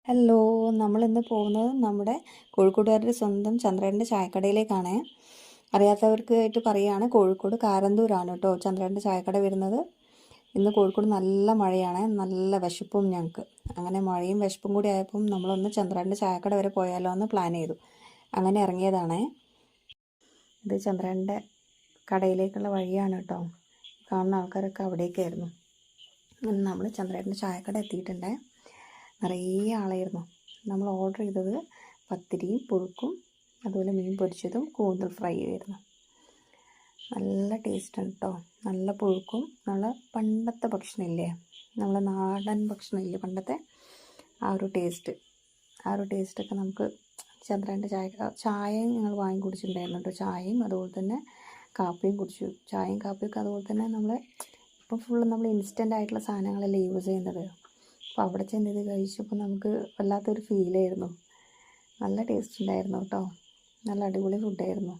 Hello, നമ്മളിന്ന് പോകുന്നത് നമ്മുടെ കോഴിക്കോട്ടുകാരുടെ സ്വന്തം ചന്ദ്രേട്ടൻ്റെ ചായക്കടയിലേക്കാണ്. അറിയാത്തവർക്കായിട്ട് പറയുകയാണ്, കോഴിക്കോട് കാരന്തൂരാണ് കേട്ടോ ചന്ദ്രേട്ടൻ്റെ ചായക്കട വരുന്നത്. ഇന്ന് കോഴിക്കോട് നല്ല മഴയാണ്, നല്ല വിശപ്പും ഞങ്ങൾക്ക്. അങ്ങനെ മഴയും വിശപ്പും കൂടി ആയപ്പം നമ്മളൊന്ന് ചന്ദ്രേട്ടൻ്റെ ചായക്കട വരെ പോയാലോ എന്ന് പ്ലാൻ ചെയ്തു. അങ്ങനെ ഇറങ്ങിയതാണ്. ഇത് ചന്ദ്രേട്ടൻ്റെ കടയിലേക്കുള്ള വഴിയാണ് കേട്ടോ. കാണുന്ന ആൾക്കാരൊക്കെ അവിടേക്കായിരുന്നു. നമ്മൾ ചന്ദ്രേട്ടൻ്റെ ചായക്കട എത്തിയിട്ടുണ്ട്. നിറയെ ആളായിരുന്നു. നമ്മൾ ഓർഡർ ചെയ്തത് പത്തിരിയും പുഴുക്കും അതുപോലെ മീൻ പൊരിച്ചതും കൂന്തൽ ഫ്രൈയും ആയിരുന്നു. നല്ല ടേസ്റ്റാണ് കേട്ടോ. നല്ല പുഴുക്കും നല്ല പണ്ടത്തെ ഭക്ഷണമില്ലേ, നമ്മളെ നാടൻ ഭക്ഷണമില്ലേ പണ്ടത്തെ, ആ ഒരു ടേസ്റ്റൊക്കെ നമുക്ക് ചന്ദ്രൻ്റെ ചായയും ഞങ്ങൾ വാങ്ങി കുടിച്ചിട്ടുണ്ടായിരുന്നു കേട്ടോ. ചായയും അതുപോലെ തന്നെ കാപ്പിയും കുടിച്ചു. ചായയും കാപ്പിയൊക്കെ അതുപോലെ തന്നെ ഇപ്പം ഫുള്ള് നമ്മൾ ഇൻസ്റ്റൻ്റ് ആയിട്ടുള്ള സാധനങ്ങളല്ലേ യൂസ് ചെയ്യുന്നത്. അപ്പോൾ അവിടെ ചെന്ന് ഇത് കഴിച്ചപ്പോൾ നമുക്ക് വല്ലാത്തൊരു ഫീലായിരുന്നു. നല്ല ടേസ്റ്റ് ഉണ്ടായിരുന്നു കേട്ടോ. നല്ല അടിപൊളി ഫുഡായിരുന്നു.